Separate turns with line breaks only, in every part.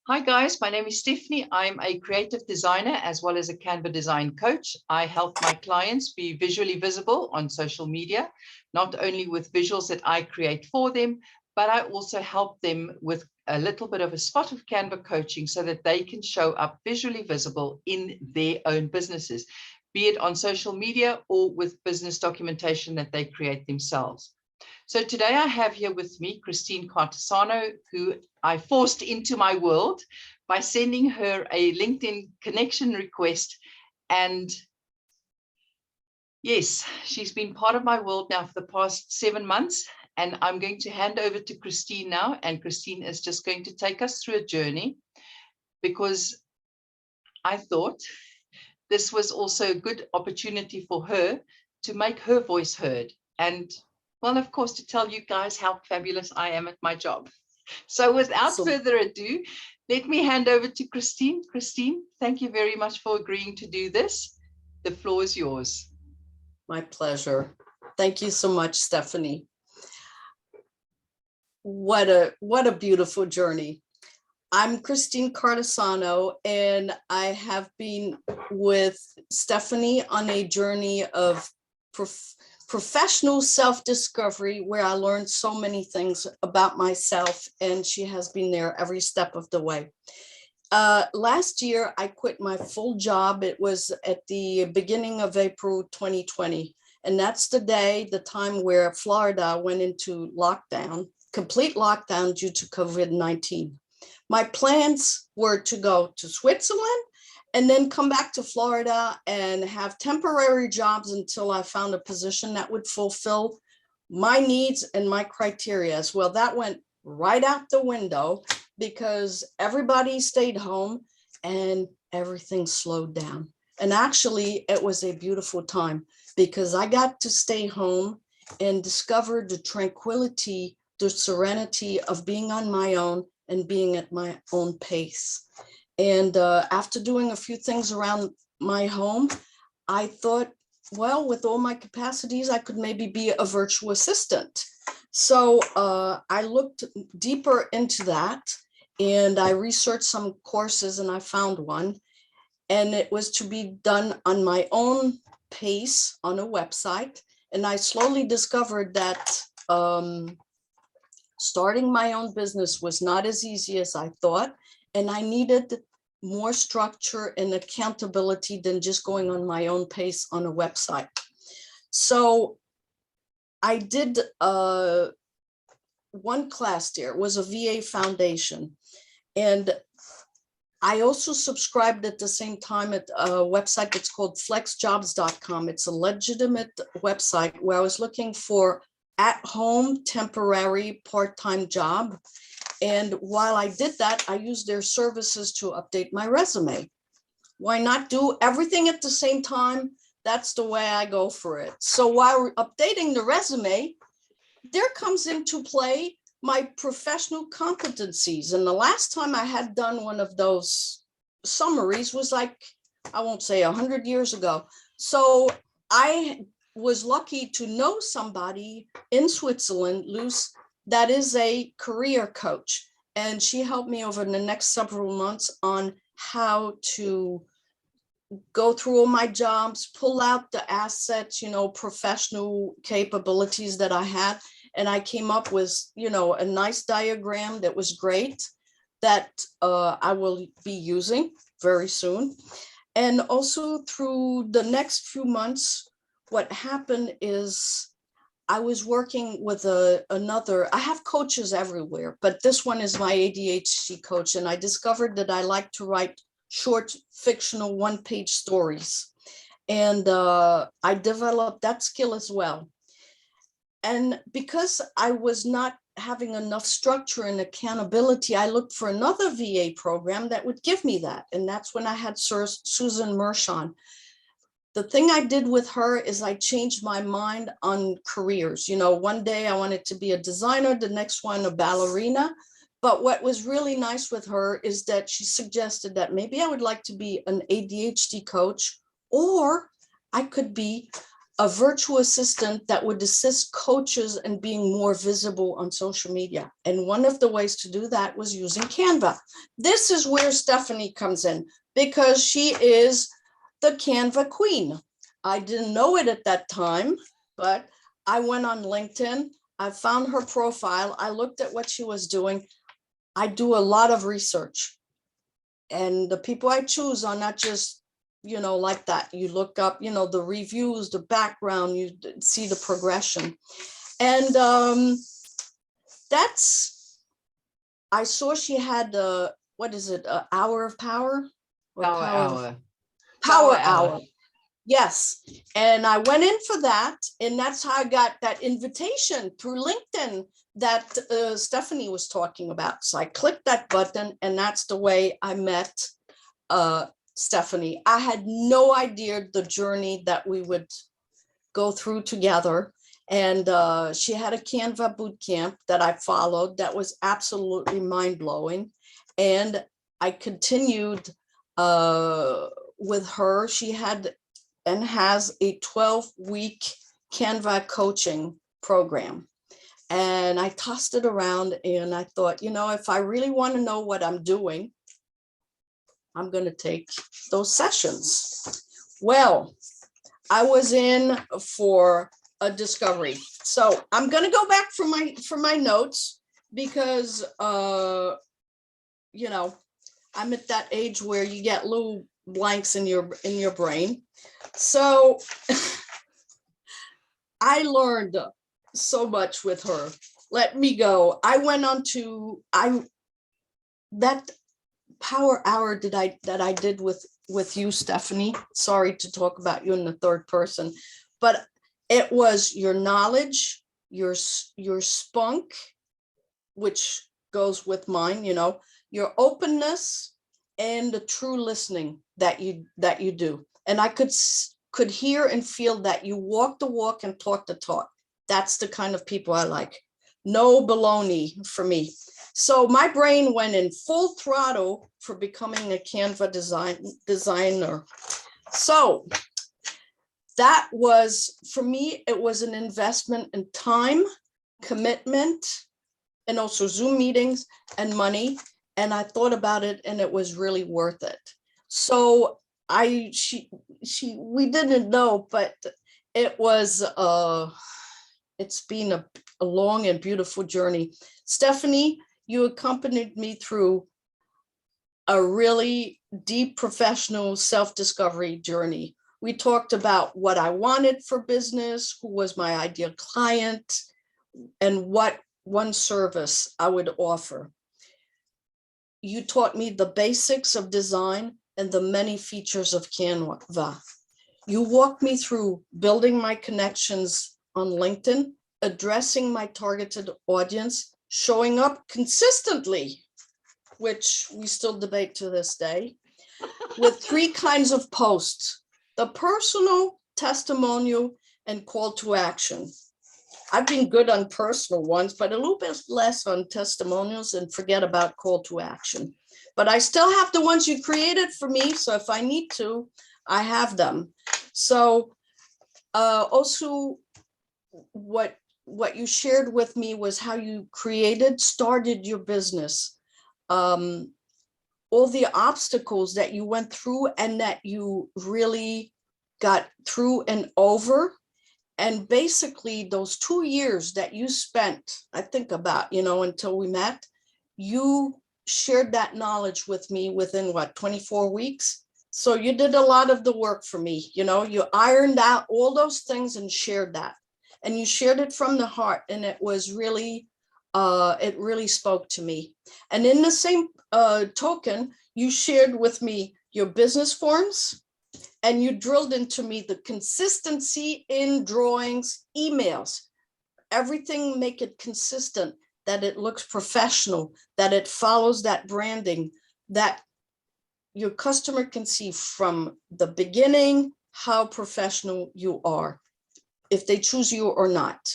Hi guys, my name is Stephanie. I'm a creative designer as well as a Canva design coach. I help my clients be visually visible on social media, not only with visuals that I create for them, but I also help them with a little bit of a spot of Canva coaching so that they can show up visually visible in their own businesses, be it on social media or with business documentation that they create themselves. So today I have here with me Christine Cartasano, who I forced into my world by sending her a LinkedIn connection request. And yes, she's been part of my world now for the past 7 months. And I'm going to hand over to Christine now. And Christine is just going to take us through a journey, because I thought this was also a good opportunity for her to make her voice heard. And well, of course, to tell you guys how fabulous I am at my job. So without further ado, let me hand over to Christine. Christine, thank you very much for agreeing to do this. The floor is yours.
My pleasure. Thank you so much, Stephanie. What a beautiful journey. I'm Christine Cartasano, and I have been with Stephanie on a journey of professional self-discovery where I learned so many things about myself, and she has been there every step of the way. Last year, I quit my full job. It was at the beginning of April 2020, and that's the time where Florida went into lockdown, complete lockdown due to COVID-19. My plans were to go to Switzerland and then come back to Florida and have temporary jobs until I found a position that would fulfill my needs and my criteria. Well, that went right out the window because everybody stayed home and everything slowed down. And actually, it was a beautiful time because I got to stay home and discover the tranquility, the serenity of being on my own and being at my own pace. And after doing a few things around my home, I thought, well, with all my capacities, I could maybe be a virtual assistant. So I looked deeper into that and I researched some courses and I found one. And it was to be done on my own pace on a website. And I slowly discovered that starting my own business was not as easy as I thought. And I needed more structure and accountability than just going on my own pace on a website. So I did one class there. It was a VA foundation. And I also subscribed at the same time at a website that's called flexjobs.com. It's a legitimate website where I was looking for at-home temporary part-time job. And while I did that, I used their services to update my resume. Why not do everything at the same time? That's the way I go for it. So while updating the resume, there comes into play my professional competencies. And the last time I had done one of those summaries was like, I won't say 100 years ago. So I was lucky to know somebody in Switzerland, Luce, that is a career coach. And she helped me over the next several months on how to go through all my jobs, pull out the assets, professional capabilities that I had. And I came up with, a nice diagram that was great that I will be using very soon. And also through the next few months, what happened is I was working with I have coaches everywhere, but this one is my ADHD coach. And I discovered that I like to write short fictional one-page stories. And I developed that skill as well. And because I was not having enough structure and accountability, I looked for another VA program that would give me that. And that's when I had Susan Mershon. The thing I did with her is I changed my mind on careers. One day I wanted to be a designer, the next one a ballerina. But what was really nice with her is that she suggested that maybe I would like to be an ADHD coach, or I could be a virtual assistant that would assist coaches in being more visible on social media. And one of the ways to do that was using Canva. This is where Stephanie comes in, because she is the Canva queen. I didn't know it at that time, but I went on LinkedIn. I found her profile. I looked at what she was doing. I do a lot of research, and the people I choose are not just, like that. You look up, the reviews, the background, you see the progression. And I saw she had, what is it, an hour of power? Or
Power hour.
Power hour. Yes. And I went in for that. And that's how I got that invitation through LinkedIn that Stephanie was talking about. So I clicked that button, and that's the way I met Stephanie. I had no idea the journey that we would go through together. And she had a Canva boot camp that I followed that was absolutely mind-blowing. And I continued with her. She had and has a 12-week Canva coaching program. And I tossed it around, and I thought, if I really want to know what I'm doing, I'm going to take those sessions. Well, I was in for a discovery. So I'm going to go back for my notes, because, I'm at that age where you get little blanks in your brain. So I learned so much with her. Let me go. I went on to that power hour that I did with you, Stephanie. Sorry to talk about you in the third person, but it was your knowledge, your spunk, which goes with mine, your openness, and the true listening that you do. And I could hear and feel that you walk the walk and talk the talk. That's the kind of people I like. No baloney for me. So my brain went in full throttle for becoming a Canva designer. So that was, for me, it was an investment in time, commitment, and also Zoom meetings and money. And I thought about it, and it was really worth it. So we didn't know, but it was, it's been a long and beautiful journey. Stephanie, you accompanied me through a really deep professional self-discovery journey. We talked about what I wanted for business, who was my ideal client, and what one service I would offer. You taught me the basics of design and the many features of Canva. You walked me through building my connections on LinkedIn, addressing my targeted audience, showing up consistently, which we still debate to this day, with 3 kinds of posts: the personal, testimonial, and call to action. I've been good on personal ones, but a little bit less on testimonials, and forget about call to action. But I still have the ones you created for me. So if I need to, I have them. So also what you shared with me was how you started your business. All the obstacles that you went through and that you really got through and over. And basically those 2 years that you spent, I think about, until we met, you shared that knowledge with me within 24 weeks. So you did a lot of the work for me. You ironed out all those things and shared that. And you shared it from the heart. And it was really, it really spoke to me. And in the same token, you shared with me your business forms. And you drilled into me the consistency in drawings, emails, everything, make it consistent, that it looks professional, that it follows that branding, that your customer can see from the beginning how professional you are, if they choose you or not,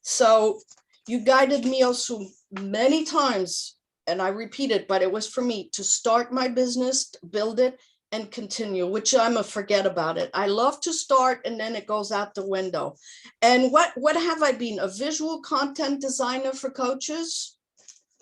So you guided me also many times, and I repeat it, but it was for me to start my business, build it, and continue, which I'm a forget about it. I love to start and then it goes out the window. And what have I been? A visual content designer for coaches?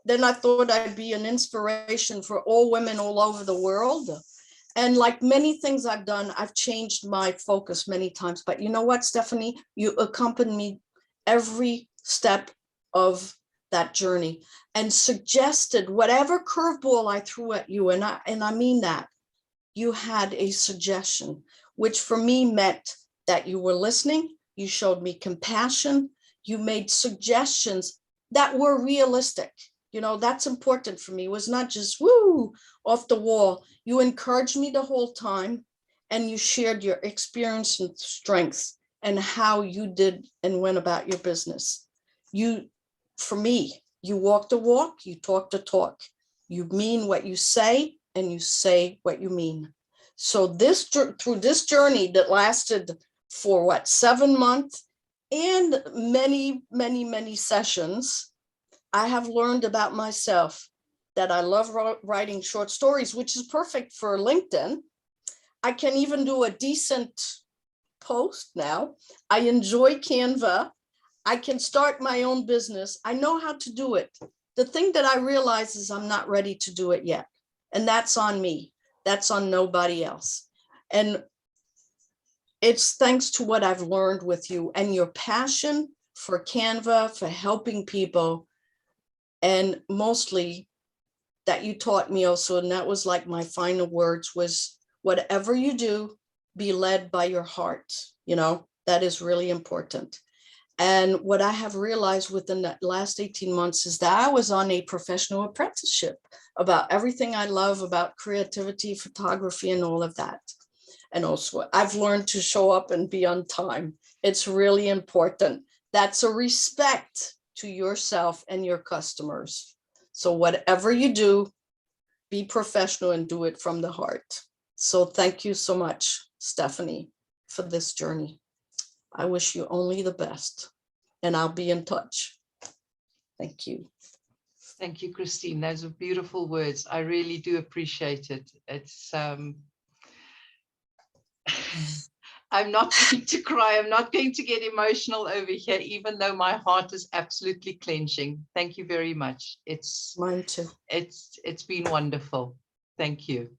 Then I thought I'd be an inspiration for all women all over the world. And like many things I've done, I've changed my focus many times. But you know what, Stephanie? You accompanied me every step of that journey and suggested whatever curveball I threw at you. And I mean that. You had a suggestion, which for me meant that you were listening. You showed me compassion. You made suggestions that were realistic. You know, that's important for me. It was not just woo off the wall. You encouraged me the whole time and you shared your experience and strengths and how you did and went about your business. For me, you walk the walk, you talk the talk. You mean what you say and you say what you mean. So through this journey that lasted for 7 months and many, many, many sessions, I have learned about myself that I love writing short stories, which is perfect for LinkedIn. I can even do a decent post now. I enjoy Canva. I can start my own business. I know how to do it. The thing that I realize is I'm not ready to do it yet. And that's on me. That's on nobody else. And it's thanks to what I've learned with you and your passion for Canva, for helping people. And mostly that you taught me also, and that was like my final words, was whatever you do, be led by your heart. You know, that is really important. And what I have realized within the last 18 months is that I was on a professional apprenticeship about everything I love about creativity, photography, and all of that. And also I've learned to show up and be on time. It's really important. That's a respect to yourself and your customers. So whatever you do, be professional and do it from the heart. So thank you so much, Stephanie, for this journey. I wish you only the best, and I'll be in touch. Thank you.
Thank you, Christine. Those are beautiful words. I really do appreciate it. It's I'm not going to cry. I'm not going to get emotional over here, even though my heart is absolutely clenching. Thank you very much.
Mine too.
It's been wonderful. Thank you.